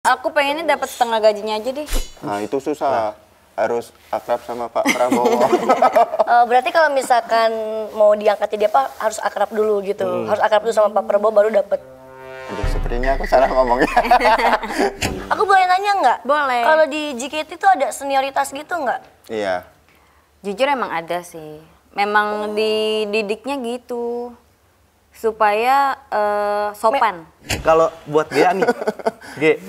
Aku pengennya dapat setengah gajinya aja deh. Nah itu susah, harus akrab sama Pak Prabowo. Berarti kalau misalkan mau diangkat jadi apa harus akrab dulu gitu. Harus akrab dulu sama Pak Prabowo baru dapet. Aduh, sepertinya aku salah ngomongnya. Aku boleh nanya nggak? Boleh. Kalau di JKT itu ada senioritas gitu nggak? Iya. Jujur emang ada sih. Memang dididiknya gitu. Supaya sopan. Kalau buat Gea nih,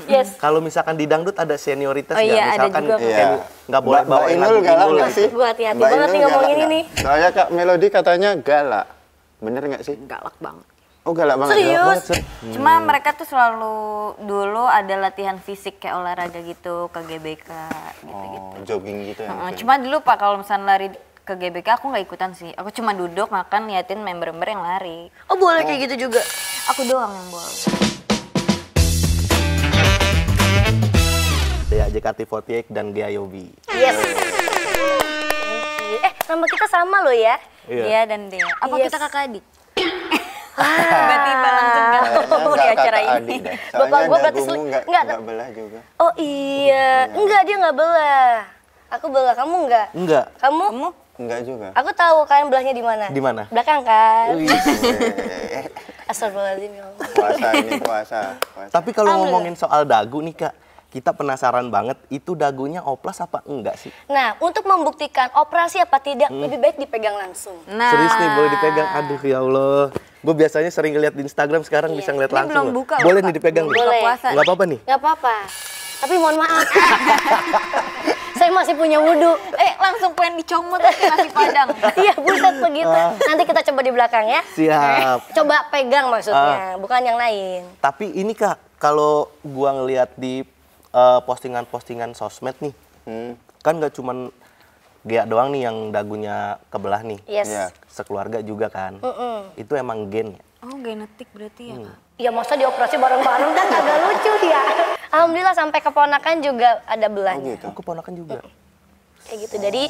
Yes. kalau misalkan di dangdut ada senioritas Oh nggak? iya, ada Misalkan juga. Iya. nggak boleh Mbak bawain Inul lagu galak Inul. nggak sih? Gue hati-hati Mbak banget Inul nih ngomongin galak ini. nggak? Soalnya Kak Melody katanya galak. Bener nggak sih? Galak banget. Oh galak banget. Serius? Cuma mereka tuh selalu dulu ada latihan fisik kayak olahraga gitu ke GBK gitu-gitu. Oh, jogging gitu ya. mungkin. Cuma dulu Pak kalau misalnya lari ke GBK aku nggak ikutan sih. Aku cuma duduk makan liatin member-member yang lari. Oh boleh kayak gitu juga. Aku doang yang boleh. Dea JKT48 dan Gea Yobi. Yes. Nama kita sama loh ya. Iya. Dia dan dia. Apa Yes. kita kakak adik? Tiba-tiba langsung gabung di Kayaknya acara nggak kakak ini. adik deh. Bapak Soalnya gua berarti dagumu nggak- nggak belah juga. Oh iya. Enggak, dia nggak belah. Aku belah, kamu enggak? Enggak. Kamu? Enggak juga. Aku tahu kalian belahnya di mana. Di mana? Belakang kan? Eh, Astagfirullahaladzim ya Allah. puasa ini puasa. Tapi kalau Alhamdulillah. ngomongin soal dagu nih Kak, kita penasaran banget itu dagunya oplas apa enggak sih? Nah, untuk membuktikan operasi apa tidak, lebih baik dipegang langsung. Nah, Serius nih boleh dipegang? Aduh ya Allah. Gue biasanya sering ngeliat di Instagram, sekarang bisa ngeliat Ini langsung. belum loh. buka loh, Boleh Kak. nih dipegang Belum nih? buka Boleh. puasa. Nggak apa-apa nih? Nggak apa-apa. Tapi mohon maaf. Saya masih punya wudhu. Langsung pengen dicomot ke nasi padang. Iya, buset begitu. Nanti kita coba di belakang ya. Siap. Coba pegang maksudnya, bukan yang lain. Tapi ini Kak, kalau gua ngeliat di postingan-postingan sosmed nih, kan nggak cuman Gea doang nih yang dagunya kebelah nih. Yes. Iya. Sekeluarga juga kan. Itu emang gen ya? Oh, genetik berarti ya, Kak? Ya masa dioperasi bareng-bareng kan agak lucu ya. Alhamdulillah sampai keponakan juga ada belahnya. Oh, keponakan juga. Kayak gitu. Jadi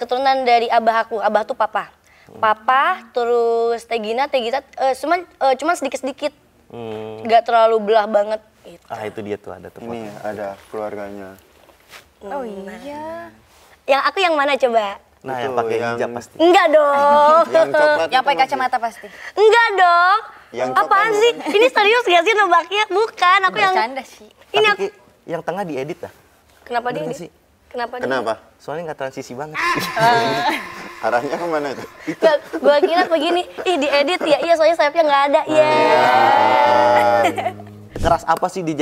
keturunan dari abah aku. Abah tuh papa. Papa, terus Tegina cuman sedikit-sedikit. Nggak terlalu belah banget. Gitu. Ah itu dia tuh ada tuh. Ini ada keluarganya. Oh iya. Yang aku yang mana coba? Nah Itu yang pakai yang- hijab pasti. Enggak dong. Yang coklat Yang itu pakai masih- kacamata pasti. Enggak dong. Yang Apaan coklat sih? Ini serius gak sih nebaknya? Bukan, aku yang... Bercanda sih. Ini Tapi aku... Ki, yang tengah diedit dah. Kenapa dia? Bener sih? Kenapa dia? Kenapa? Soalnya nggak transisi banget. Arahnya kemana itu? Nggak, gua kira begini, ih diedit ya, iya soalnya sayapnya nggak ada, iya. Keras apa sih di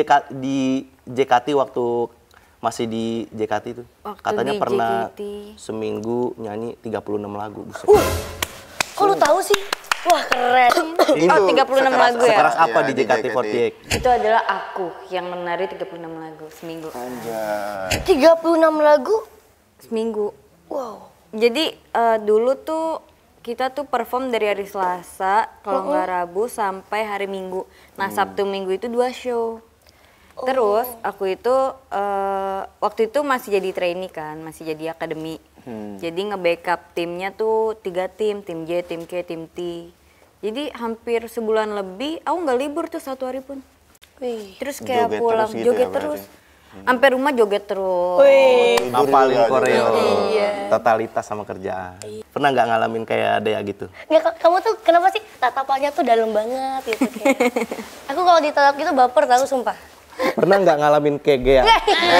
JKT waktu masih di JKT itu? Waktu Katanya di pernah JKT. seminggu nyanyi 36 lagu. Buset. Kok lu tahu sih? Wah keren. Oh, 36 lagu ya? Sekeras apa Iya, di JKT48? Itu adalah aku yang menari 36 lagu seminggu. Anjay. 36 lagu? Seminggu. Wow. Jadi dulu tuh kita tuh perform dari hari Selasa, kalau nggak Rabu sampai hari Minggu. Nah Sabtu Minggu itu 2 show. Terus aku itu waktu itu masih jadi trainee kan, masih jadi akademi. Jadi nge-backup timnya tuh 3 tim J, tim K, tim T. Jadi hampir sebulan lebih, aku nggak libur tuh 1 hari pun. Wih. Terus kayak Joget pulang, terus gitu joget ya terus. berarti? Sampai rumah joget terus. Wih. Ngapalin juga koreo. Iya. Totalitas sama kerjaan. Pernah nggak ngalamin kayak Dea gitu? Nggak, kamu tuh kenapa sih tatapannya tuh dalam banget gitu kayak. Aku kalau ditatap gitu baper tahu sumpah. Pernah nggak ngalamin kayak Gea?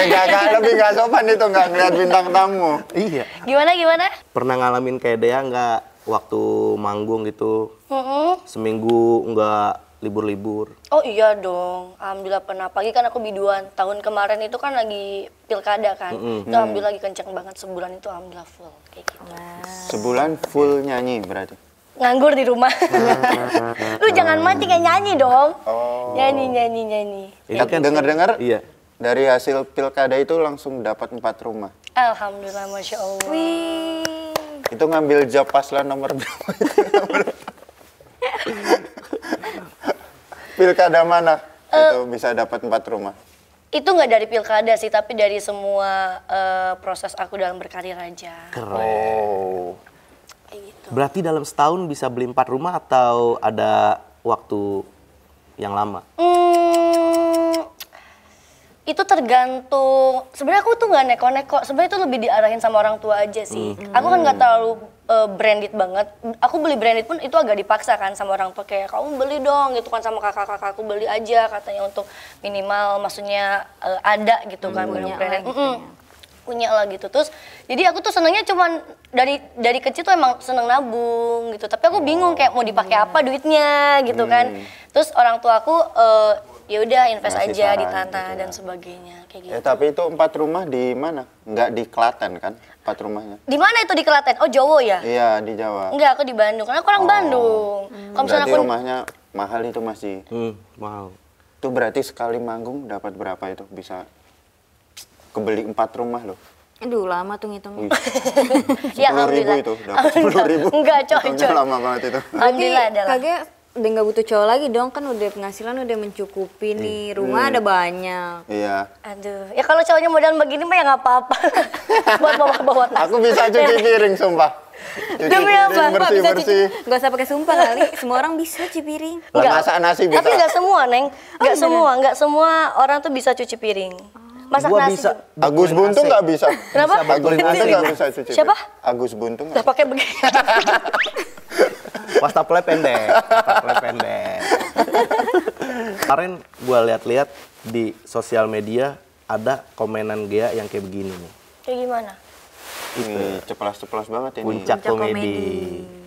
Enggak, lebih nggak sopan itu, nggak ngeliat bintang tamu. Iya. Gimana? Pernah ngalamin kayak Dea nggak waktu manggung gitu? Mm-mm. Seminggu nggak libur-libur. Oh iya dong, alhamdulillah pernah. Pagi kan aku biduan, tahun kemarin itu kan lagi pilkada kan. Itu alhamdulillah lagi kenceng banget, sebulan itu alhamdulillah full kayak gitu. Sebulan full nyanyi berarti. Nganggur di rumah. Lu jangan mancing ya, nyanyi dong. Oh. Nyanyi. Ini kan Dengar-dengar Iya. dari hasil pilkada itu langsung dapat 4 rumah. Alhamdulillah, Masya Allah. Wih. Itu ngambil job paslon nomor berapa itu? Pilkada mana itu bisa dapat 4 rumah? Itu nggak dari pilkada sih, tapi dari semua proses aku dalam berkarir aja. Keren. Oh. Kayak gitu. Berarti dalam setahun bisa beli 4 rumah atau ada waktu yang lama? Itu tergantung, sebenarnya aku tuh nggak neko-neko, sebenarnya itu lebih diarahin sama orang tua aja sih. Aku kan nggak terlalu branded banget, aku beli branded pun itu agak dipaksa kan sama orang tua, kayak kamu beli dong gitu kan, sama kakak-kakak aku beli aja katanya untuk minimal maksudnya ada gitu kan, Punya branded. lah gitu ya. Punya lah gitu. Terus jadi aku tuh senengnya cuman dari kecil tuh emang seneng nabung gitu, tapi aku bingung kayak mau dipakai apa duitnya gitu kan. Terus orang tua aku ya udah invest Ngasih aja saran di tanah gitu ya. dan sebagainya kayak gitu. Tapi itu 4 rumah di mana? Nggak di Klaten kan? 4 rumahnya. Di mana itu di Klaten? Oh, Jowo ya? Iya, di Jawa. Enggak, aku di Bandung. Karena aku orang Bandung. Kalau misalnya Berarti aku rumahnya mahal itu masih. Mahal. Itu berarti sekali manggung dapat berapa itu? Bisa kebeli 4 rumah loh. Aduh, lama tuh ngitungnya. ya 10.000 itu dapat 10.000. Enggak, coy. Hitungnya lama banget itu. Alhamdulillah adalah. Kagak udah nggak butuh cowok lagi dong, kan udah penghasilan udah mencukupi nih, rumah ada banyak. Iya. Aduh, ya kalau cowoknya modal begini mah ya nggak apa-apa. Buat bawa tas. Aku bisa cuci piring sumpah. Cuci Demi apa? piring bersih-bersih. Nggak usah pakai sumpah kali, semua orang bisa cuci piring. Enggak. Masak nasi bisa. Tapi nggak semua, Neng. Nggak semua orang tuh bisa cuci piring. Masak Gua nasi. bisa. juga. Agus Buntung nggak bisa. Kenapa? Agus Buntung nggak bisa cuci Siapa? piring. Agus Buntung Udah nggak. pakai begini. Wastafel pendek. Kemarin gue lihat-lihat di sosial media ada komenan Gea yang kayak begini nih. Kayak gimana? Ini ceplas-ceplas banget ini. Puncak Puncak komedi.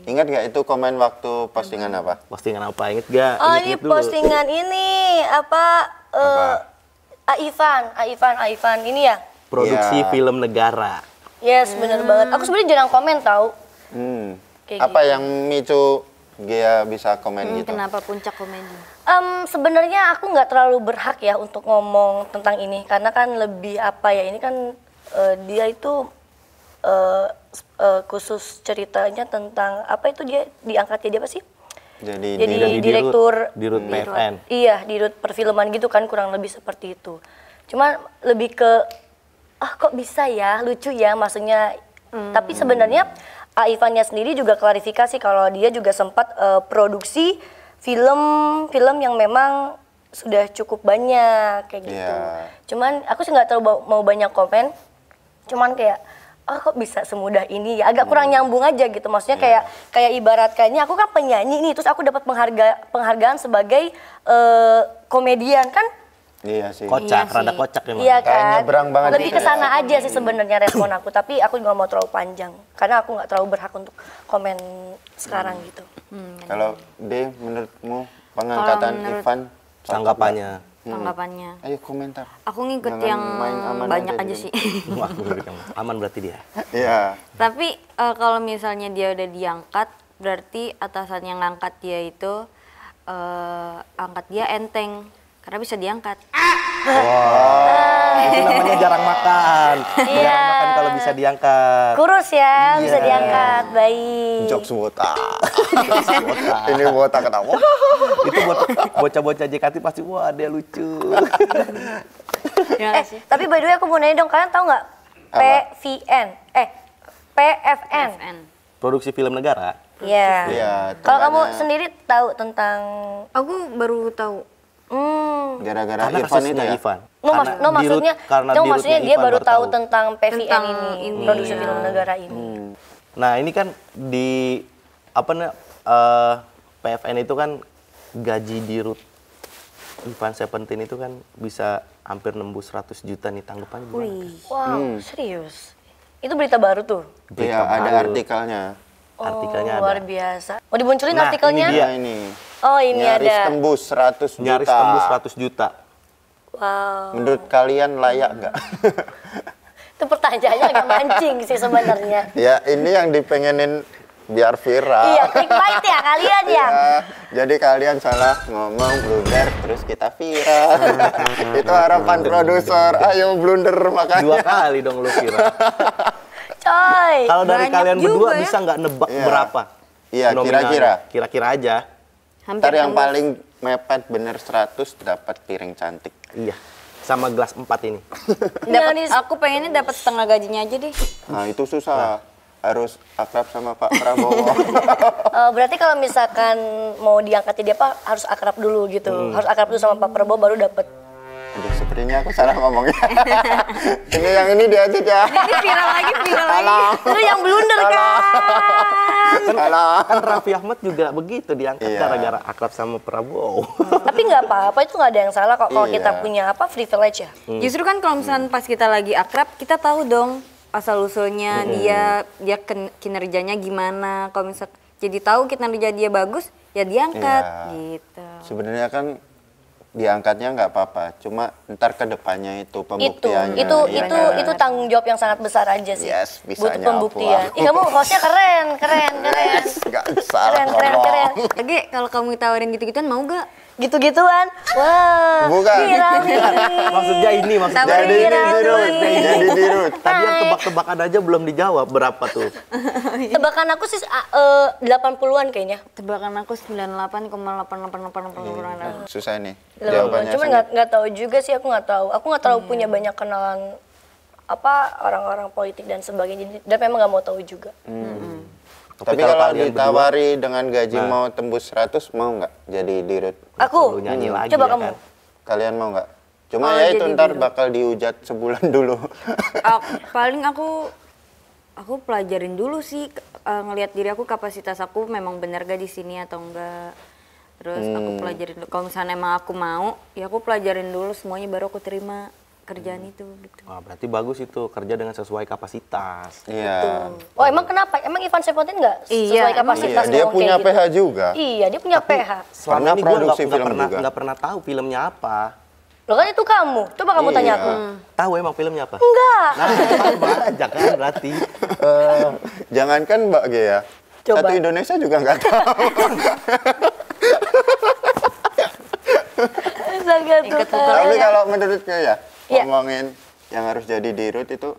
Ingat nggak itu komen waktu postingan apa? Postingan apa? Ingat gak? Oh, ini postingan ini apa? Aifan ini ya? Produksi Iya. film negara. Yes, bener banget. Aku sebenarnya jarang komen tahu. Kayak Apa yang micu Gea bisa komen gitu? Kenapa puncak komedi? Sebenarnya aku nggak terlalu berhak ya untuk ngomong tentang ini karena kan lebih apa ya, ini kan dia itu khusus ceritanya tentang apa itu, dia diangkat jadi apa sih? Jadi direktur Dirut PFN. Iya, dirut perfilman gitu kan, kurang lebih seperti itu. Cuma lebih ke kok bisa ya, lucu ya maksudnya. Tapi sebenarnya Aifannya sendiri juga klarifikasi kalau dia juga sempat produksi film yang memang sudah cukup banyak kayak gitu. Iya. Cuman aku sih nggak terlalu mau banyak komen. Cuman kayak kok bisa semudah ini ya, agak kurang nyambung aja gitu. Maksudnya kayak ibarat kayaknya aku kan penyanyi nih, terus aku dapat penghargaan sebagai komedian kan. Iya sih. Kocak, Iya rada sih. kocak emang. Iya Kayak kan. nyebrang banget Lebih gitu ke ya. sana aja sih sebenarnya respon aku, tapi aku nggak mau terlalu panjang karena aku nggak terlalu berhak untuk komen sekarang gitu. Kalau D, menurutmu pengangkatan menurut- Ivan Tanggapannya. Tanggapannya. Ayo komentar. Aku ngikut Jangan yang main aman banyak aja aja gitu. sih. Wah, aman berarti dia. Iya. Tapi kalau misalnya dia udah diangkat, berarti atasan yang ngangkat dia itu angkat dia enteng karena bisa diangkat. Itu namanya jarang makan. Jarang makan kalau bisa diangkat. Kurus ya, bisa Iya. diangkat, baik. Jokes botak. Ini botak ketawa. Itu buat bocah-bocah JKT pasti wah dia lucu. Terima kasih. Tapi by the way aku mau nanya dong, kalian tahu nggak Apa? PFN? FN. Produksi film negara. Iya. Iya, Kalau kamu tempatnya- sendiri tahu tentang Aku baru tahu. Gara-gara Karena Irfan itu kasusnya ya. Ivan. maksudnya karena no, dirutnya maksudnya dia Ivan baru tahu tahu. tentang PVN Tentang ini, ini, produksi ya. film negara ini. Nah ini kan di PFN itu kan gaji dirut Ivan Seventeen itu kan bisa hampir nembus 100 juta nih, tanggapannya gimana? Wih. Wow, serius? Itu berita baru tuh? Iya, ada baru. artikelnya. Artikelnya ada. Luar biasa. Mau dimunculin Nah, artikelnya? ini dia. Nah, ini. Oh, ini Nyaris ada. tembus 100 juta. Nyaris tembus 100 juta. Wow. Menurut kalian layak nggak? Itu pertanyaannya agak mancing sih sebenarnya. Ya, ini yang dipengenin biar viral. Iya, clickbait ya kalian ya. Ya, jadi kalian salah ngomong blunder terus kita viral. Itu harapan produser. Ayo blunder Dua makanya. kali dong lu kira. Coy. Kalau dari Banyak kalian juga berdua ya. bisa nggak nebak Iya. berapa? Iya, nominalnya? kira-kira. Kira-kira aja. Hampir Ntar yang tembus. paling mepet bener 100 dapat piring cantik. Iya. Sama gelas 4 ini. Dapat, aku pengennya dapat setengah gajinya aja deh. Nah, itu susah. Harus akrab sama Pak Prabowo. Berarti kalau misalkan mau diangkat jadi apa harus akrab dulu gitu. Harus akrab dulu sama Pak Prabowo baru dapat. Aduh, istrinya, aku salah ngomongnya. Ini yang ini diedit ya. Ini viral lagi. Salah. Lu yang blunder kan. Salah. Kan Raffi Ahmad juga begitu diangkat Iya. gara-gara akrab sama Prabowo. Tapi nggak apa-apa, itu nggak ada yang salah kok kalau Iya. kita punya apa privilege ya. Justru kan kalau misalnya pas kita lagi akrab, kita tahu dong asal usulnya dia kinerjanya gimana. Kalau misal jadi tahu kinerja dia bagus, ya diangkat Iya. gitu. Sebenarnya kan diangkatnya nggak apa-apa, cuma ntar ke depannya itu pembuktiannya. ya kan? Itu tanggung jawab yang sangat besar aja sih. Yes, bisanya butuh pembuktian. aku. Ih, kamu hostnya keren. Yes, nggak salah Keren. ngomong. Lagi kalau kamu ditawarin gitu-gituan mau gak? Gitu-gituan. Wah, Bukan. viral nih. Maksudnya ini, maksudnya Jadi Viral dirut, nih. jadi dirut. tadi yang tebak-tebakan aja belum dijawab berapa tuh? Tebakan aku sih 80-an kayaknya. Tebakan aku 98,888888. Susah nih 80-an. jawabannya. Cuman Sengit. nggak tahu juga sih, aku nggak tahu. Aku nggak terlalu punya banyak kenalan apa orang-orang politik dan sebagainya. Dan memang nggak mau tahu juga. Tapi kalau kalian ditawari dengan gaji mau tembus 100, mau nggak jadi dirut? Aku. Lu nyanyi lagi Coba ya kamu. kan? Kalian mau nggak? Cuma Oh, ya itu jadi ntar dirut. bakal diujat sebulan dulu. Paling aku pelajarin dulu sih ngelihat diri aku, kapasitas aku memang benar gak di sini atau enggak. Terus aku pelajarin dulu. Kalau misalnya emang aku mau, ya aku pelajarin dulu semuanya baru aku terima kerjaan itu gitu. Wah, berarti bagus itu kerja dengan sesuai kapasitas. Iya. Oh, emang kenapa? Emang Ivan Seventeen nggak Iya, sesuai emang kapasitas Iya, dia ngomong punya kayak gitu? PH juga. Iya, dia punya PH. Selama Pernah ini gue produksi film juga. nggak pernah tahu filmnya apa. Loh kan itu kamu. Coba kamu tanya Iya. aku. Tahu emang filmnya apa? Enggak. Nah, sama aja kan berarti. Jangankan Mbak Gea, Coba. satu Indonesia juga nggak tahu. Sangat Ikut tuh. Tapi kalau menurutnya ya, Iya. ngomongin yang harus jadi dirut itu,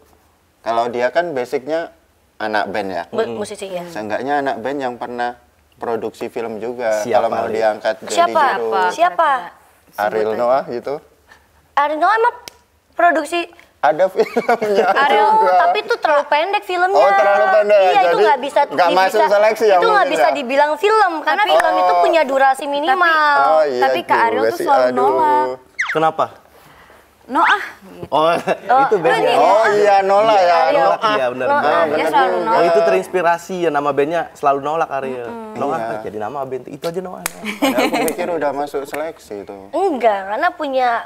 kalau dia kan basicnya anak band ya. Musisi ya. Seenggaknya anak band yang pernah produksi film juga. Siapa, Kalau mau Lid? diangkat jadi Siapa? dirut. Siapa? Ariel Noah gitu. Arino emang produksi Ada filmnya Ariel, juga. tapi itu terlalu pendek filmnya. Oh, terlalu pendek. Iya, itu Jadi nggak bisa. nggak masuk seleksi ya Itu nggak mungkin bisa ya? dibilang film karena Tapi- film itu punya durasi minimal. Oh iya Tapi Kak Ariel juga tuh sih, selalu aduh. nolak. Kenapa? Noah gitu. Oh, itu band ya? Oh iya, Nola ya. Ariel. Nolak iya benar. Noah. Ah, Dia bener selalu juga. nolak. Oh itu terinspirasi ya, nama bandnya selalu nolak Ariel. Noah Iya. jadi nama band itu aja Noah. Padahal aku pikir udah masuk seleksi itu. Enggak, karena punya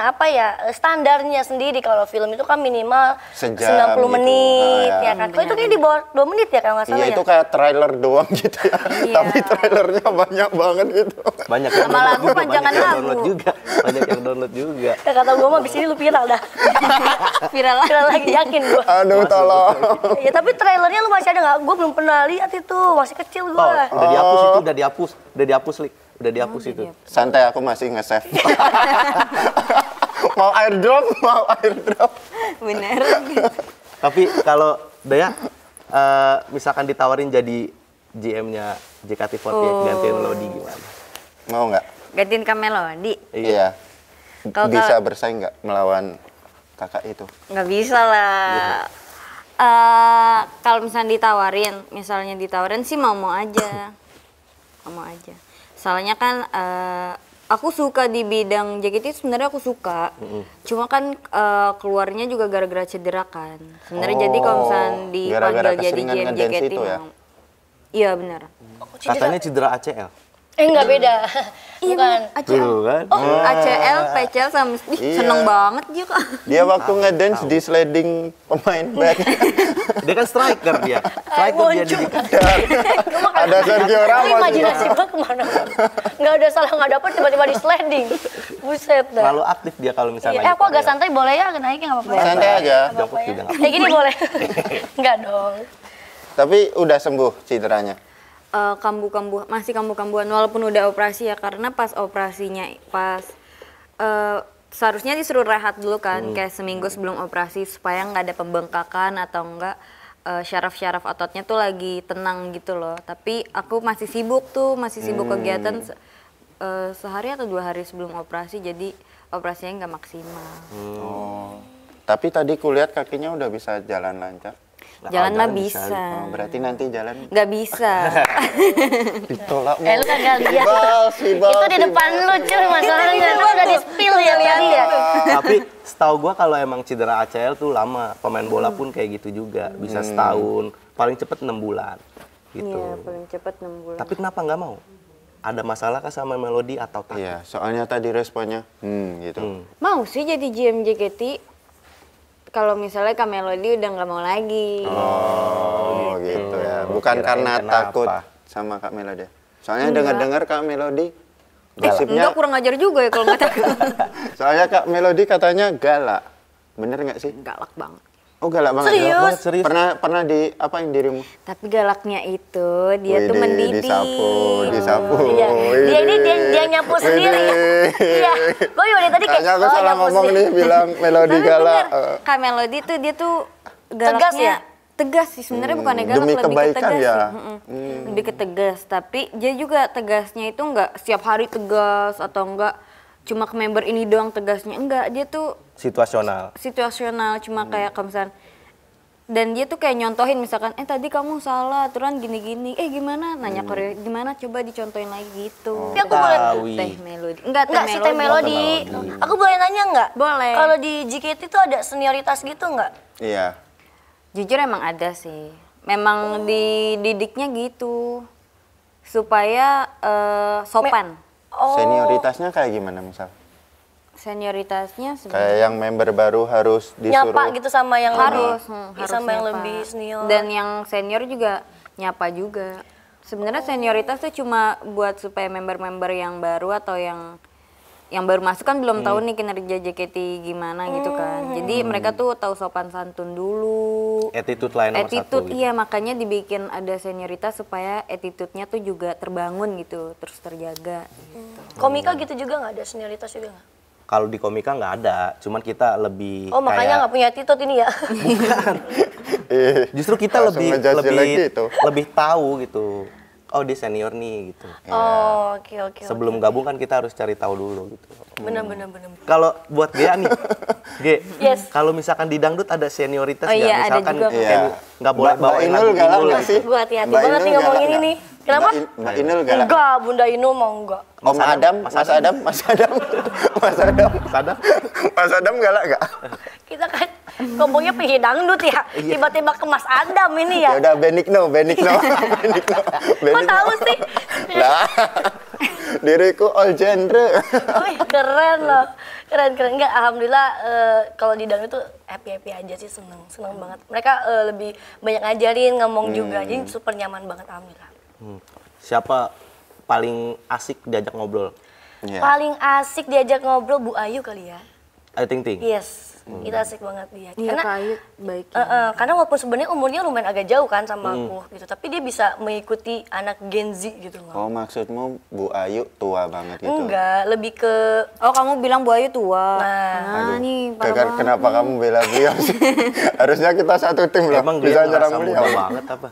apa ya standarnya sendiri. Kalau film itu kan minimal Sejam 90 gitu. menit Ah, ya ya. kan. Kalau itu kayak di bawah 2 menit ya kalau nggak salah Iya ya. itu kayak trailer doang gitu ya. Iya. Tapi trailernya banyak banget gitu. Banyak yang Sama download lagu, juga, panjangan banyak yang lagu. download juga, banyak yang download juga. Ya, kata gue mah abis ini lu viral dah. Viral lah. Viral lagi yakin gue. Aduh tolong. Ya tapi trailernya lu masih ada nggak? Gue belum pernah lihat itu, masih kecil gue. Oh, udah dihapus itu, udah dihapus, Lik. Udah dihapus itu. Santai aku masih nge-save. Mau airdrop. Bener. Tapi kalau Daya, misalkan ditawarin jadi GM-nya JKT48 gantiin Lodi gimana? Mau nggak? Gantiin Kak Melody. Iya. Kalau Bisa bersaing nggak melawan kakak itu? Nggak bisa lah. Kalau misalnya ditawarin sih mau aja. Mau aja. Soalnya kan aku suka di bidang JKT, sebenarnya aku suka. Cuma kan keluarnya juga gara-gara cedera kan. Sebenarnya jadi kalau misalnya gara-gara dipanggil jadi keseringan GM ngedance JKT itu ya? mau. Iya benar. Katanya cedera ACL. Enggak beda. Bukan. ACL. Tuh kan? ACL, PCL sama Iya. seneng banget dia kak. Dia waktu ngedance di sliding pemain back. Dia kan striker dia. Striker dia di Ada Sergio Ramos. Imajinasi gue kemana? Nggak ada salah nggak dapet tiba-tiba di sliding. Buset dah. Terlalu aktif dia kalau misalnya. Iya, aku agak santai boleh ya naikin nggak apa-apa ya? Santai aja. Jongkok juga nggak Kayak gini boleh? Enggak dong. Tapi udah sembuh cederanya. Masih kambuh-kambuhan walaupun udah operasi ya, karena pas operasinya seharusnya disuruh rehat dulu kan, kayak seminggu sebelum operasi supaya nggak ada pembengkakan atau enggak syaraf-syaraf ototnya tuh lagi tenang gitu loh. Tapi aku masih sibuk kegiatan sehari atau 2 hari sebelum operasi, jadi operasinya nggak maksimal. Oh. Tapi tadi kulihat kakinya udah bisa jalan lancar. Nah, Jalan kalau mah bisa. bisa. Oh, berarti nanti jalan Nggak bisa. ditolak. Lu kagak lihat. Sibal, Itu di depan lu cuy masalahnya. Lu udah di spill ya lihat ya. Tapi setahu gua kalau emang cedera ACL tuh lama. Pemain bola pun kayak gitu juga. Bisa setahun, paling cepet 6 bulan. Gitu. Iya, paling cepet 6 bulan. Tapi kenapa nggak mau? Ada masalah kah sama Melody atau tak? Iya, soalnya tadi responnya gitu. Mau sih jadi GM JKT. Kalau misalnya Kak Melody udah nggak mau lagi. Oh, gitu ya. Bukan Kirain karena kenapa? takut sama Kak Melody. Soalnya dengar-dengar Kak Melody Enggak, gosipnya, kurang ajar juga ya kalau nggak takut. soalnya Kak Melody katanya galak. Bener nggak sih? Galak banget. Oh, galak banget. Serius? Galak banget, Serius? Pernah di apain dirimu? Tapi galaknya itu dia tuh Widih, mendidik. disapu. Iya. Dia ini Widih. dia nyapu sendiri. Widih. Iya. Gue juga dari tadi kayak Kayaknya aku salah nyapu ngomong sendiri. nih bilang Melody Tapi galak. bener, Kak Melody tuh dia tuh galaknya Tegas ya? tegas sih sebenarnya bukannya galak, demi lebih ke kebaikan tegas ya? sih. Lebih ke tegas, tapi dia juga tegasnya itu nggak setiap hari tegas atau enggak cuma ke member ini doang tegasnya, enggak, dia tuh Situasional. situasional cuma kayak kalau misalnya dan dia tuh kayak nyontohin misalkan tadi kamu salah aturan gini-gini gimana nanya Korea gimana coba dicontohin lagi gitu. Tapi aku boleh Tawi. Teh Melody enggak Enggak sih Teh Melody. Aku boleh nanya enggak? Boleh. Kalau di JKT itu ada senioritas gitu enggak? Iya. Jujur emang ada sih. Memang dididiknya gitu. Supaya sopan. Senioritasnya kayak gimana misal? Senioritasnya Kayak sebenarnya yang member baru harus disuruh. Nyapa gitu sama yang harus lebih, harus sama yang nyapa. lebih senior. Dan yang senior juga nyapa juga. Sebenarnya senioritas tuh cuma buat supaya member-member yang baru atau yang baru masuk kan belum tahu nih kinerja JKT gimana gitu kan. Jadi mereka tuh tahu sopan santun dulu. Attitude lain nomor Attitude satu. iya, makanya dibikin ada senioritas supaya attitude-nya tuh juga terbangun gitu, terus terjaga. Komika gitu juga nggak ada senioritas juga nggak? Kalau di komika nggak ada, cuman kita lebih Oh makanya kayak nggak punya attitude ini ya? justru kita Langsung lebih ngejudge lebih lagi itu. lebih tahu gitu. Oh dia senior nih gitu. Oh oke. Sebelum gabung kan kita harus cari tahu dulu gitu. Bener. Kalau buat Gea nih, Ge, Yes. kalau misalkan di dangdut ada senioritas Oh nggak? iya, ada Misalkan juga. Iya. kayak nggak boleh Mbak bawain Inul lagu galak Inul nggak gitu. sih? Gue hati-hati Mbak banget Inul nih ngomongin galak ini. nggak? Kenapa? Mbak Inul galak. Enggak, Bunda Inu mau enggak. Om Adam, Mas Adam, Mas Adam, Mas Adam, Sadar? Mas Adam galak nggak? Kita kan ngomongnya pengen dangdut ya. Tiba-tiba ke Mas Adam ini Ya ya. udah Benigno, Benigno. Kok tahu sih? Lah, diriku all genre. Wih, keren loh. Keren. Enggak, alhamdulillah kalau di dangdut tuh happy aja sih, seneng banget. Mereka lebih banyak ngajarin, ngomong juga. Jadi super nyaman banget alhamdulillah. Siapa paling asik diajak ngobrol? Iya. Paling asik diajak ngobrol Bu Ayu kali ya. Ayo Ting Ting. Yes, itu asik banget dia. Iya, Kak Ayu baik. Karena walaupun sebenarnya umurnya lumayan agak jauh kan sama aku gitu, tapi dia bisa mengikuti anak Gen Z gitu loh. Oh maksudmu Bu Ayu tua banget gitu? Enggak, lebih ke Oh kamu bilang Bu Ayu tua. Nah, Nih parah banget. Kenapa kamu bela beliau sih? Harusnya kita satu tim loh, Emang bisa dia nyerang ngerasa beliau. muda banget apa?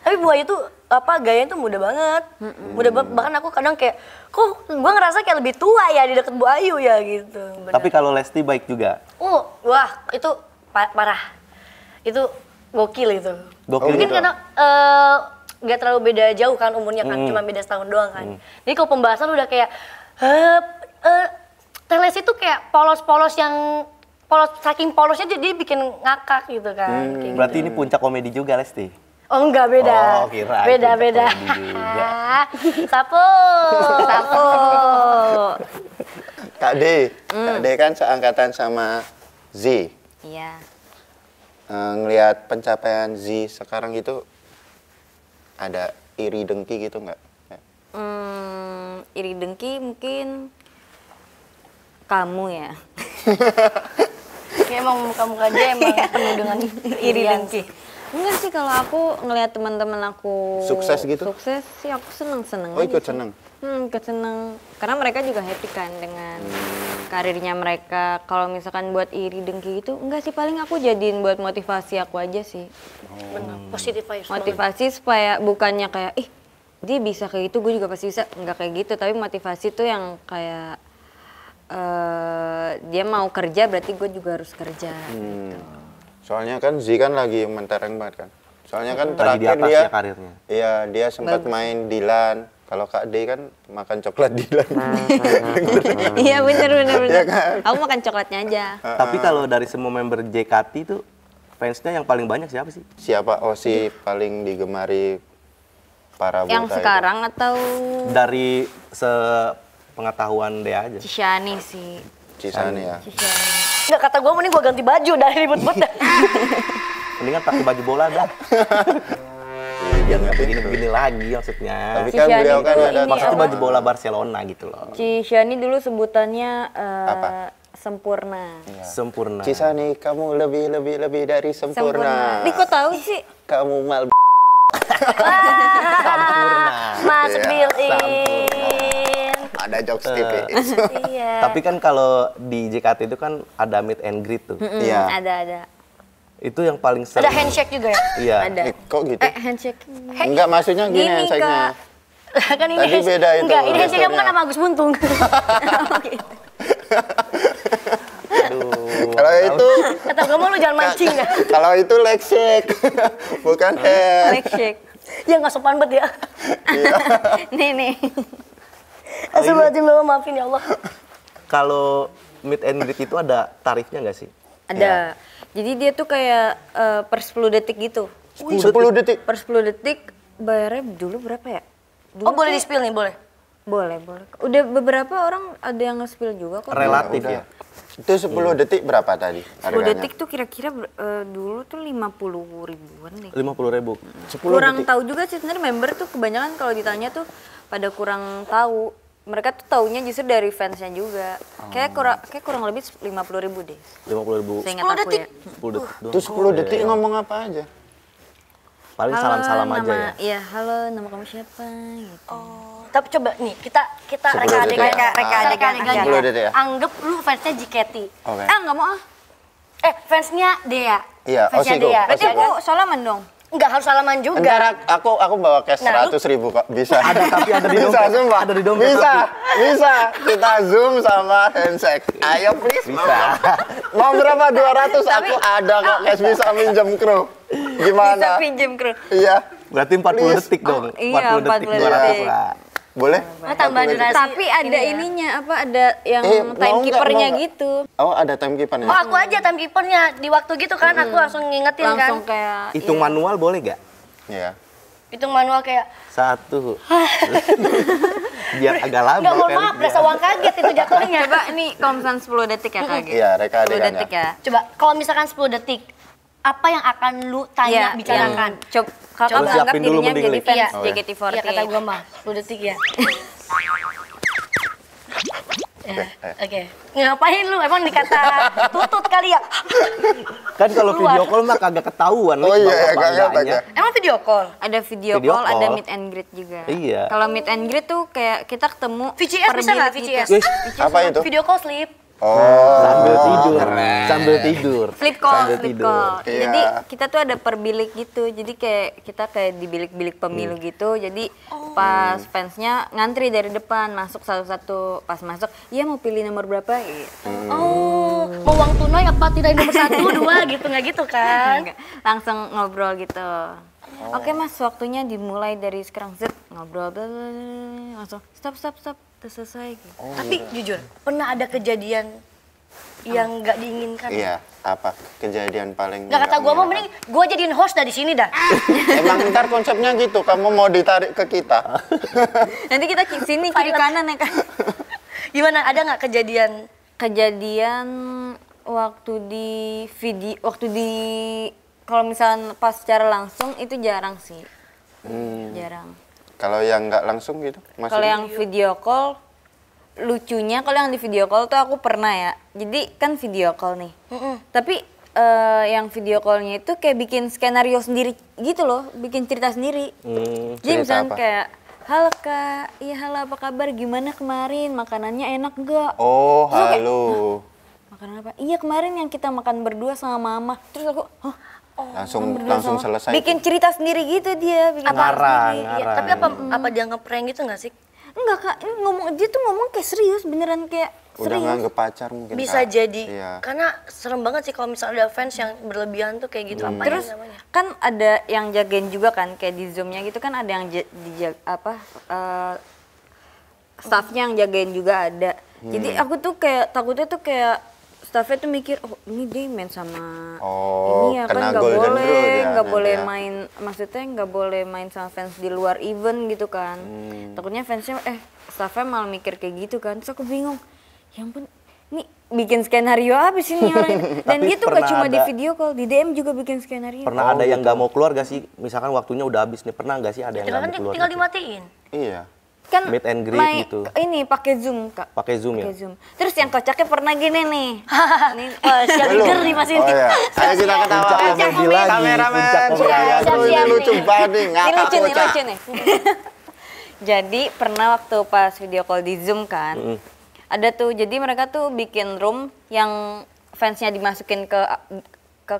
tapi Bu Ayu tuh gayanya tuh muda banget. Bahkan aku kadang kayak kok gua ngerasa kayak lebih tua ya di deket Bu Ayu ya gitu. Bener. Tapi kalau Lesti baik juga. Wah, itu parah. Itu gokil itu. Gokil Mungkin gitu. karena nggak terlalu beda jauh kan umurnya kan, cuma beda setahun doang kan. Jadi kalau pembahasan udah kayak Teles itu kayak polos-polos yang saking polosnya jadi bikin ngakak gitu kan. Kayak Berarti gitu. ini puncak komedi juga Lesti. Oh enggak, beda. Oh, kirain beda. puncak komedi juga. Sapu. Kak D, Kak D kan seangkatan sama Z. Iya. Ngelihat pencapaian Z sekarang itu ada iri dengki gitu nggak? Iri dengki mungkin kamu ya. Ya, emang muka-muka dia emang penuh dengan Iri irian dengki. sih. Enggak sih kalau aku ngelihat teman-teman aku Sukses gitu? Sukses sih aku seneng-seneng. Oh aja ikut sih. seneng? Ikut seneng. Karena mereka juga happy kan dengan karirnya mereka. Kalau misalkan buat iri dengki gitu, enggak sih, paling aku jadiin buat motivasi aku aja sih. Benar, positif vibes. Motivasi supaya bukannya kayak dia bisa kayak gitu, gue juga pasti bisa. Enggak kayak gitu, tapi motivasi tuh yang kayak dia mau kerja berarti gue juga harus kerja gitu. Soalnya kan Z kan lagi mentereng banget kan. Soalnya kan Lagi di terakhir atas dia ya karirnya. Iya, dia sempat main Dilan. Kalau Kak D kan makan coklat Dilan. Iya bener. Iya kan? Aku makan coklatnya aja. Tapi kalau dari semua member JKT itu fansnya yang paling banyak siapa sih? Siapa si paling digemari para Yang buta sekarang atau Dari sepengetahuan dia aja. Cisyani sih. itu? Cisani ya. Cisyani. Nggak, kata gue mending gue ganti baju dari ribut-ribut dah. Mendingan pakai baju bola dah. Biar nggak begini-begini lagi maksudnya. Tapi kan Cisyani beliau kan tuh ada ini Maksudnya apa? baju bola Barcelona gitu loh. Cisyani dulu sebutannya Apa? sempurna. Sempurna. Cisani, kamu lebih dari sempurna. Ih kok tahu sih? Kamu mal Sempurna. Masuk Iya, built-in. ada jokes tipis. Iya. Tapi kan kalau di JKT itu kan ada meet and greet tuh. Iya. Ada. Itu yang paling Ada sering. handshake juga ya? Iya. Ada. Kok gitu? Handshake. Enggak, maksudnya gini Gini, handshake-nya. Kan ini Tadi beda itu Enggak, ini handshake gesturnya. bukan sama Agus Buntung. Kalau itu Kata gue mau lu jangan mancing dah. kalau itu leg shake. Bukan hand. Leg shake. Ya nggak sopan banget ya. Nih. Astagfirullahaladzim, Bapak, maafin ya Allah. Kalau meet and greet itu ada tarifnya nggak sih? Ada. Jadi dia tuh kayak per 10 detik gitu. 10 detik. Per 10 detik bayarnya dulu berapa ya? Dulu Oh, boleh tuh- di-spill nih, boleh. Boleh. Udah beberapa orang ada yang nge-spill juga kok. Relatif Udah. ya. Itu 10 detik berapa tadi 10 harganya? detik tuh kira-kira dulu tuh 50 ribuan deh. 50.000. 10 Kurang detik. tahu juga sih sebenarnya member tuh kebanyakan kalau ditanya tuh pada kurang tahu. Mereka tuh taunya justru dari fansnya juga. Kayak kurang lebih 50 ribu deh. 50.000. Seingat 10 aku detik? ya. 10 detik doang. Itu 10 detik ngomong apa aja? Paling salam-salam aja ya. Iya, halo, nama kamu siapa? Gitu. Oh, tapi coba nih, kita 10 reka detik adegan. ya? Reka adegan. 10 detik ya? Anggap lu fansnya JKT. Oke. Nggak mau ah. Fansnya Dea. Iya, Fansnya Osigo. Dea. Berarti Osigo. aku salaman dong. Enggak harus salaman juga. Ntar aku bawa cash Nah, 100.000 kok, bisa. Ada, tapi ada di Bisa, dompet. sumpah. Ada di dompet, Bisa. Kita zoom sama handshake. Ayo please. Bisa. Mau berapa? 200? Aku ada kok cash bisa minjem kru. Bisa Gimana? pinjem kru. Iya. Berarti 40 Please. detik dong. iya, 40 detik 40 200 detik. lah. Boleh? Oh, tambah durasi. Tapi ada ini ya. ininya apa? Ada yang Mau timekeepernya nggak? gitu. Oh, ada timekeepernya. Oh, aku aja timekeepernya di waktu gitu kan, aku langsung ngingetin Langsung kan. kayak Hitung manual boleh gak? Iya. Hitung manual kayak, 1. Biar agak lama. enggak mohon kali maaf, dia. berasa uang kaget itu jatuhnya. Coba nih kalau misalnya 10 detik ya kaget. Iya, reka 10 adegannya. detik ya. Coba, kalau misalkan 10 detik, apa yang akan lu tanya, bicarakan? Coba kakak Coba menganggap siapin dulu dirinya mending, jadi Lik. fans Iya. Oh, iya. JKT48. Iya, kata gue mah, 10 detik ya. Ya, oke. Ngapain lu? Emang dikata tutut kali ya? Kan kalau Keluar. video call mah kagak ketahuan. Oh Lik, iya, ya, bangga-bangganya. kagak. Emang video call? Ada video, Video call, ada call. meet and greet juga. Iya. Kalau meet and greet tuh kayak kita ketemu VCS per bisa nggak, bilik VCS? gitu. Wih, Apa itu? Video call sleep. Oh, sambil tidur. keren. Sambil tidur. Flip call, Sambil flip tidur. call. Iya. Jadi kita tuh ada per bilik gitu. Jadi kayak kita kayak di bilik-bilik pemilu gitu. Jadi pas fansnya ngantri dari depan masuk satu-satu. Pas masuk, iya mau pilih nomor berapa? Gitu. Oh, mau uang tunai apa tidak nomor 1, 2 gitu, nggak gitu kan? Enggak, langsung ngobrol gitu. Oke mas, waktunya dimulai dari sekarang. Zet, ngobrol, bla, bla, bla. Langsung stop, udah selesai. Gitu. Tapi jujur, pernah ada kejadian yang nggak diinginkan? Iya, apa? Kejadian paling Nggak kata gue mau menyenangkan. mending gue jadiin host dari sini dah. Emang ntar konsepnya gitu, kamu mau ditarik ke kita. Nanti kita sini kiri Pilot. kanan ya kan. Gimana? Ada nggak kejadian? Kejadian waktu kalau misalnya pas secara langsung itu jarang sih. Jarang. Kalau yang nggak langsung gitu, Kalau maksudnya? yang video call, lucunya kalau yang di video call tuh aku pernah ya. Jadi kan video call nih. Tapi yang video callnya itu kayak bikin skenario sendiri gitu loh, bikin cerita sendiri. Jadi cerita misalnya apa? kayak, halo kak, iya halo apa kabar, gimana kemarin, makanannya enak gak? Oh, Terus aku kayak, halo. Makanan apa? Iya kemarin yang kita makan berdua sama mama. Terus aku, hah? Langsung selesai. Bikin cerita sendiri gitu dia. Bikin cerita Ngarang, sendiri. ngarang. Tapi apa dia ngeprank gitu nggak sih? Enggak kak, ini dia tuh ngomong kayak serius beneran kayak Udah nganggep pacar mungkin. Bisa Kak. jadi. Iya. Karena serem banget sih kalau misalnya ada fans yang berlebihan tuh kayak gitu. Apa Terus namanya? kan ada yang jagain juga kan, kayak di Zoom-nya gitu kan ada yang staffnya yang jagain juga ada. Jadi aku tuh kayak takutnya tuh kayak staffnya tuh mikir, oh ini dia main sama ini ya kan kena nggak golden rule boleh, dia nggak nanti boleh ya. main, maksudnya nggak boleh main sama fans di luar event gitu kan. Takutnya fansnya staffnya malah mikir kayak gitu kan. Terus aku bingung, ya ampun, ini bikin skenario apa sih nih orang? Dan Tapi dia tuh gak pernah cuma di ada- video call, di DM juga bikin skenario. Pernah ada yang nggak mau keluar gak sih? Misalkan waktunya udah habis nih, pernah nggak sih ada yang Tinggal, nggak mau keluar? tinggal gitu? dimatiin. Iya. Kan Meet and greet gitu. Ini pakai Zoom, Kak. Pakai Zoom ya? Pakai Zoom. Terus yang kocaknya pernah gini nih. Nih, Wah, siap ger nih Mas Oh ini. iya. Ayo kita ketawa. Puncak komedi lagi, Kameramen. puncak komedi Iya, lagi. aduh, ini Siap-siap lucu nih. banget nih. Ini Ngakak lucu nih, bocah. lucu nih. Jadi pernah waktu pas video call di Zoom kan, ada tuh, jadi mereka tuh bikin room yang fansnya dimasukin ke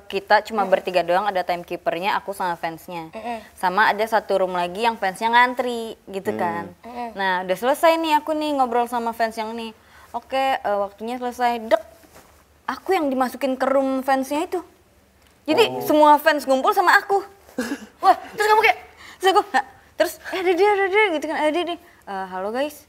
kita cuma bertiga doang, ada timekeepernya, aku sama fansnya. Sama ada satu room lagi yang fansnya ngantri gitu kan. Nah udah selesai nih aku nih ngobrol sama fans yang nih. Oke, waktunya selesai. Dek, aku yang dimasukin ke room fansnya itu. Jadi semua fans ngumpul sama aku. Wah, terus kamu kayak Terus aku, terus ada dia gitu kan, ada dia. Halo guys,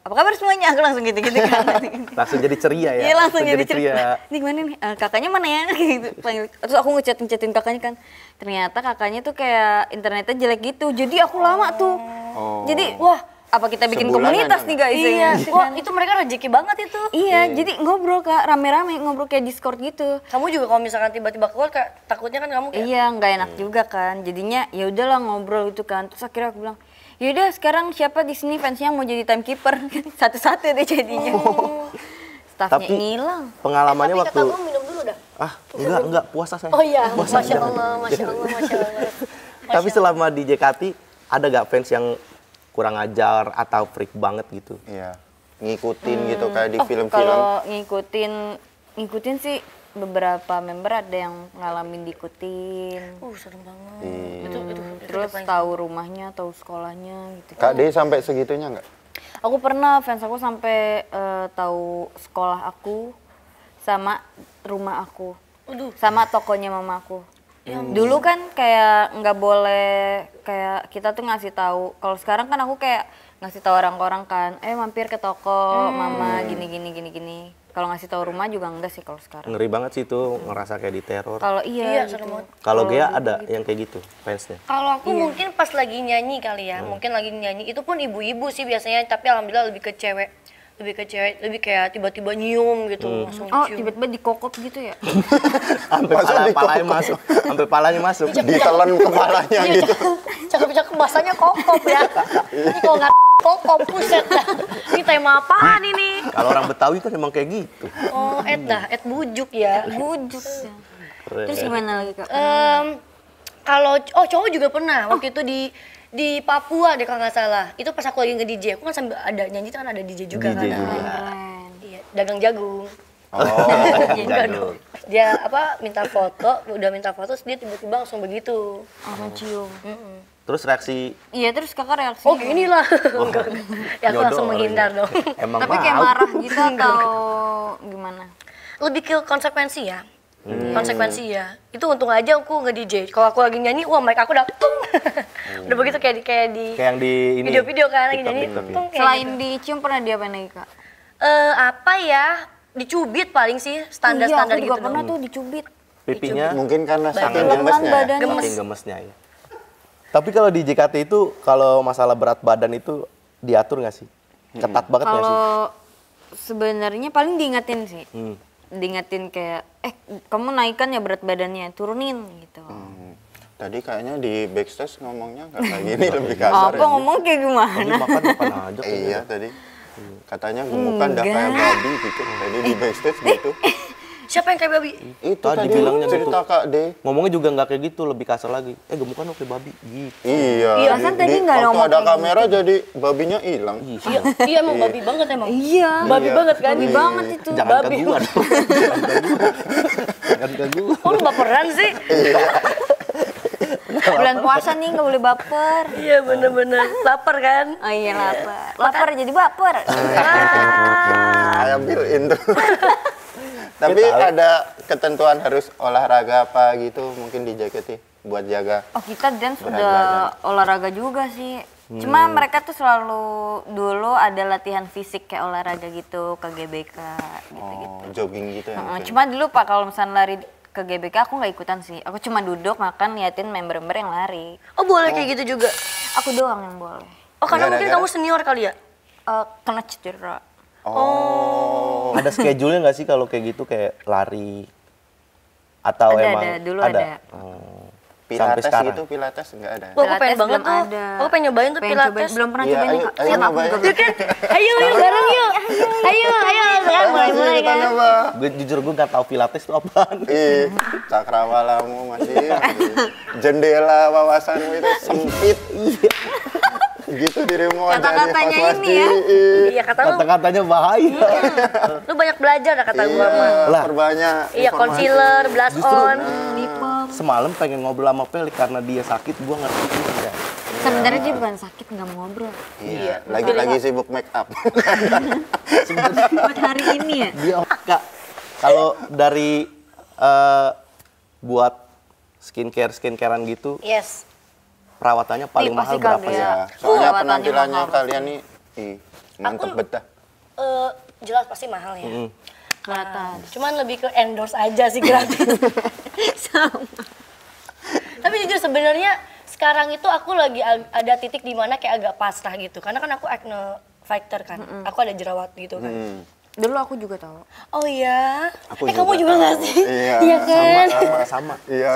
apa kabar semuanya? Aku langsung gitu-gitu kan. Langsung jadi ceria ya? Iya langsung jadi ceria. Nih gimana nih, kakaknya mana ya? Gitu. Terus aku ngechatin kakaknya kan. Ternyata kakaknya tuh kayak internetnya jelek gitu. Jadi aku lama tuh. Jadi wah, apa kita bikin Sebulan komunitas aja nih guys? iya. Wah, itu mereka rezeki banget itu. Iya, jadi ngobrol Kak, rame-rame ngobrol kayak Discord gitu. Kamu juga kalau misalkan tiba-tiba keluar kayak takutnya kan kamu kayak Iya, nggak enak juga kan. Jadinya ya udahlah ngobrol gitu kan. Terus akhirnya aku bilang, yaudah sekarang siapa di sini fansnya mau jadi timekeeper? Satu-satu deh jadinya. Staffnya Tapi ngilang. pengalamannya tapi waktu... kata gue minum dulu dah. Ah, enggak, puasa saya. Oh iya, Puasa. Masya Allah, Masya Allah, Masya Allah. Tapi selama di JKT, ada gak fans yang kurang ajar atau freak banget gitu? Iya. Ngikutin gitu kayak di film-film. Kalau ngikutin sih beberapa member ada yang ngalamin diikutin. Serem banget. Iya. Terus tahu rumahnya, tahu sekolahnya gitu. Kak D sampai segitunya nggak? Aku pernah fans aku sampai tahu sekolah aku sama rumah aku. Sama tokonya mamaku. Dulu kan kayak nggak boleh kayak kita tuh ngasih tahu. Kalau sekarang kan aku kayak ngasih tahu orang-orang kan, mampir ke toko mama gini. Kalau ngasih tahu rumah juga enggak sih kalau sekarang. Ngeri banget sih itu, ngerasa kayak diteror. Kalau Iya, gitu. serem banget. Kalau Gea ada yang kayak gitu fansnya? Kalau aku mungkin pas lagi nyanyi kali ya, mungkin lagi nyanyi itu pun ibu-ibu sih biasanya, tapi alhamdulillah lebih ke cewek, lebih kayak tiba-tiba nyium gitu, langsung Oh, cium. tiba-tiba dikokop gitu ya? Sampai palanya masuk, sampai palanya masuk. Ditelan kepalanya gitu. Cakep-cakep bahasanya kokop ya. Ini kalau nggak kokop, puset dah. Ini tema apaan ini? Kalau orang Betawi kan emang kayak gitu. Oh, Ed bujuk ya. Bujuk ya. Keren. Terus gimana lagi Kak? Kalau cowok juga pernah waktu itu di Papua deh kalau nggak salah. Itu pas aku lagi nge-DJ, aku kan sambil ada nyanyi kan ada DJ juga DJ kan. juga. Keren. Iya, dagang jagung. Oh. Enggak dong. Dia minta foto, udah minta foto, terus dia tiba-tiba langsung begitu. Langsung cium. Terus reaksi Iya, terus Kakak reaksi. Oh gini lah. Enggak. Ya aku Nyodor langsung menghindar orangnya. dong. Emang Tapi kayak mau. marah gitu atau gimana? Lebih ke konsekuensi ya. Konsekuensi ya. Itu untung aja aku nge-DJ. Kalau aku lagi nyanyi, wah mic aku udah tung. Udah begitu kayak di Kayak yang di ini. video-video kan lagi TikTok, nyanyi TikTok, ya. tung kayak Selain gitu. dicium pernah diapain lagi Kak? Apa ya? Dicubit paling sih standar-standar iya, aku gitu. juga pernah tuh dicubit. Pipinya Mungkin karena saking Lemas gemesnya ya. badannya. saking gemesnya ya. Tapi kalau di JKT itu, kalau masalah berat badan itu diatur nggak sih? Ketat banget nggak sih? Kalau sebenarnya paling diingetin sih. Hmm. Diingetin kayak, kamu naikkan ya berat badannya, turunin gitu. Tadi kayaknya di backstage ngomongnya nggak kayak gini, lebih kasar. Apa ya. ngomong kayak Tadi gimana? makan aja. kok. Iya tadi. Katanya gemukan dah kayak Enggak. babi gitu. Tadi di backstage gitu. Siapa yang kayak babi? Itu Tadi tadi bilangnya cerita Kak D. Ngomongnya juga nggak kayak gitu, lebih kasar lagi. Gemukan lo kayak babi gitu. Iya. Iya, kan tadi nggak waktu ngomong ada kayak kamera jadi babinya hilang. Iya emang babi banget emang. Iya. Babi banget kan? Babi banget itu. Jangan ke babi. gua dong. Jangan ke gua. Jangan ke gua. Oh lu baperan sih? Bulan puasa nih nggak boleh baper. Iya bener-bener. Lapar kan? Oh iya lapar. Lapar jadi baper. Kayak built-in tuh. Tapi ada ketentuan harus olahraga apa gitu mungkin di JKT buat jaga. Oh kita dance Berat udah badan. olahraga juga sih. Cuma mereka tuh selalu dulu ada latihan fisik kayak olahraga gitu ke GBK gitu-gitu. Oh, jogging gitu ya. maksudnya. Cuma dulu Pak kalau misalnya lari ke GBK aku nggak ikutan sih. Aku cuma duduk makan liatin member-member yang lari. Oh boleh kayak gitu juga? Aku doang yang boleh. Oh karena mungkin Gara-gara? kamu senior kali ya? Kena cedera. Oh. Ada schedule-nya nggak sih kalau kayak gitu kayak lari atau emang Ada dulu ada. Pilates sekarang? gitu, pilates enggak ada. Wah, aku pengen Pilates banget belum tuh. ada. Aku pengen nyobain tuh Pengen pilates. cobain. Belum pernah Iya, cobain ayo, Kak. ayo Sama aku nyobain. juga belum. Ayo bareng yuk. Ayo sekarang mulai kita kan. nyoba. Gue jujur gue nggak tahu pilates itu apaan. Ih, cakrawalamu masih jendela wawasanmu itu sempit. Gitu dirimu aja Kata-katanya pas ini ya. Iya kata lu, Kata-katanya bahaya. lu banyak belajar dah kata gua mah. Iya, Lah. perbanyak. Iya informasi. concealer, blush on. Semalam pengen ngobrol sama Pelik karena dia sakit, gue ngerti juga. Sebenarnya dia bukan sakit nggak mau ngobrol. Iya, lagi sibuk make up. Buat hari ini ya. Dia Kak, kalau dari buat skincarean gitu, Yes. perawatannya paling Ih, mahal pasti berapa kagak sih? ya. Ya, soalnya Perawatannya penampilannya mahal. kalian nih, mantep Aku- betah. Jelas pasti mahal ya. Kelihatan. Cuman lebih ke endorse aja sih gratis. Sama. Tapi jujur sebenarnya sekarang itu aku lagi ada titik di mana kayak agak pasrah gitu. Karena kan aku acne fighter kan. Aku ada jerawat gitu kan. Dulu aku juga tahu. Oh iya. Aku Kamu juga nggak tahu. sih? Iya, Iya kan? Sama. Iya,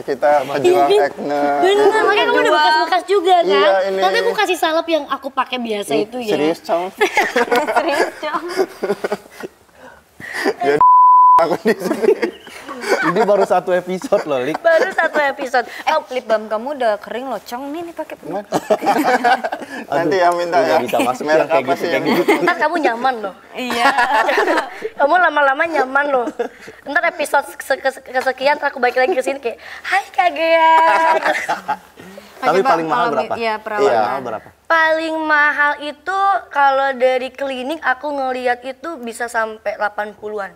kita pejuang acne. Bener, makanya kamu udah bekas-bekas juga kan? Iya, ini. Nanti aku kasih salep yang aku pakai biasa itu ya. Serius, Cong? Serius Cong. Aku di sini. Ini baru satu episode loh, Lik. Baru satu episode. Lip balm kamu udah kering loh Cong. Nih pakai. Nanti yang minta Udah ya. bisa masuk Merek yang kayak apa gitu, sih kayak yang- gitu. Ntar kamu nyaman loh. Iya. Kamu lama-lama nyaman loh. Ntar episode kesekian ntar aku balik lagi ke sini kayak, Hai Kak Gea. Tapi paling mahal berapa? Iya, Iya. perawatan. Berapa? Paling mahal itu kalau dari klinik aku ngeliat itu bisa sampai 80-an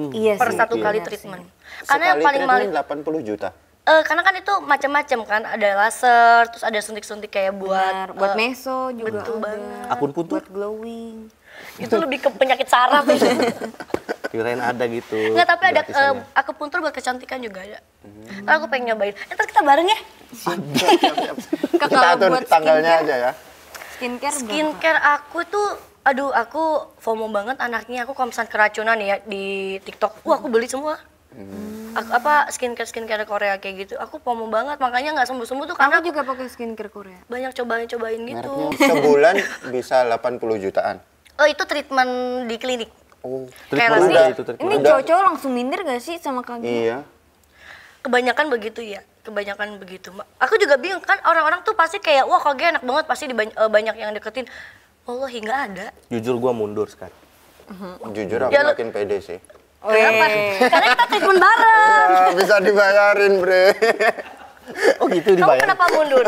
Iya per sih. satu kali Iya treatment. sih. Karena yang Sekali paling mahal treatment 80 juta. karena kan itu macam-macam kan, ada laser, terus ada suntik-suntik kayak Benar. buat Buat meso juga betul ada. banget. Akun puntur? Buat glowing. Itu lebih ke penyakit saraf. Kirain ada gitu. Enggak, tapi ada gratisannya. akupuntur buat kecantikan juga ada. Ntar aku pengen nyobain. Ntar kita bareng ya. Kita Kalau atur buat tanggalnya skincare- aja ya. Skincare berapa? Skincare aku tuh, aduh aku FOMO banget anaknya. Aku kalau misalnya keracunan ya di TikTok, aku beli semua. Skincare Korea kayak gitu. Aku FOMO banget, makanya nggak sembuh-sembuh tuh karena Aku juga pakai skincare Korea. banyak cobain-cobain gitu. Mereknya sebulan bisa 80 jutaan. Oh itu treatment di klinik. Oh, Kayak Treatment Leslie, udah itu treatment. Ini Udah. cowok-cowok langsung minder gak sih sama kaki? iya. Kebanyakan begitu ya, kebanyakan begitu. Aku juga bingung kan, orang-orang tuh pasti kayak, wah kagak enak banget, pasti banyak yang deketin. Wallahi nggak ada. Jujur gue mundur sekarang. Jujur aku Ya, lu- makin pede sih. Kenapa? Karena kita treatment bareng. Ya, bisa dibayarin, Bre. Oh gitu Kamu dibayar? kenapa mundur?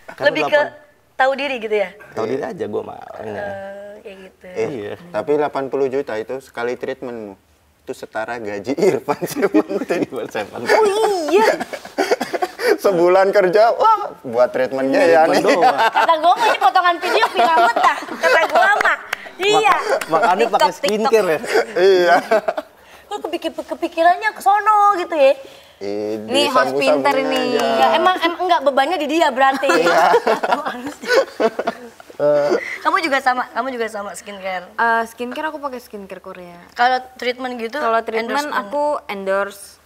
Karena Lebih ke tahu diri gitu ya? Tahu diri aja gue mah orangnya. Kayak gitu. Iya. Tapi 80 juta itu sekali treatmentmu. Itu setara gaji Irfan Seventeen. Oh iya. Sebulan kerja, wah, buat treatmentnya ya nih. Kata gue mah ini potongan video piramid dah. Kata gue mah. Iya. Makanya pakai TikTok. skincare ya. Iya. Gue kepikirannya ke sono gitu ya. Nih, harus pinter nih. Ya, emang enggak bebannya di dia berarti. Kamu juga sama skincare. Skincare aku pakai skincare Korea. Kalau treatment gitu, Kalau treatment endorsement. aku endorse.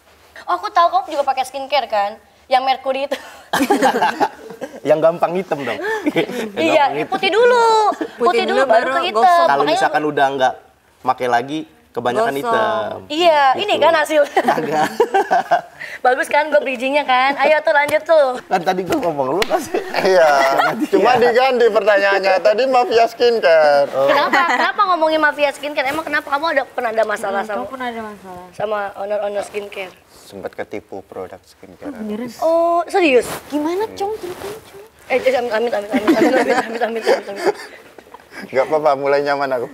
Oh, aku tahu kamu juga pakai skincare kan? Yang merkuri itu. Yang gampang hitam dong. Iya, putih dulu. Putih dulu baru ke hitam. gosok. Kalau Makanya misalkan udah nggak pakai lagi, Kebanyakan Gosong. hitam. Iya, ini kan hasil. Agak. Bagus kan gue bridgingnya kan. Ayo tuh lanjut tuh. Kan tadi gue ngomong lu kasih. Iya, cuma diganti pertanyaannya. Tadi mafia skincare. Kenapa? Kenapa ngomongin mafia skincare? Emang kenapa kamu pernah ada masalah Kamu sama pernah ada masalah? sama owner skincare? Sempat ketipu produk skincare. Oh, serius? Gimana, Cong? Ceritain, Cong. Amit. Gak apa-apa, mulai nyaman aku.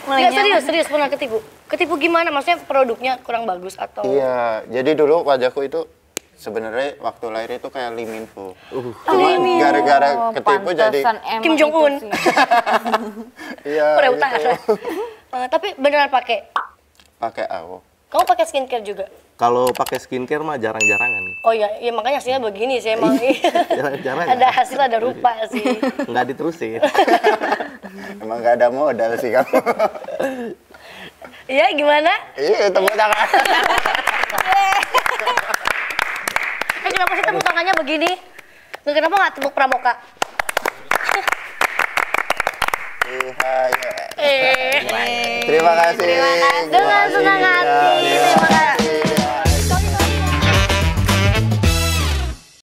Nggak, serius pernah ketipu. Ketipu gimana? Maksudnya produknya kurang bagus atau? Iya, jadi dulu wajahku itu sebenarnya waktu lahir itu kayak Lee Min Ho. Cuma gara-gara ketipu jadi Pantesan emang Kim Jong Un. itu sih. iya. Korea gitu. Utara. Tapi beneran pakai. Pakai aku. Kamu pakai skincare juga? Kalau pakai skincare mah jarang-jarangan. Oh iya, ya makanya hasilnya begini sih emang. Jarang-jarang. Ada hasil ada rupa sih. Nggak diterusin. Emang gak ada modal sih kamu. Iya gimana? Iya, tepuk tangan. Kenapa sih tepuk tangannya begini? Kenapa nggak tepuk pramuka? Iya, iya. Eh. Terima kasih. Dengan senang hati.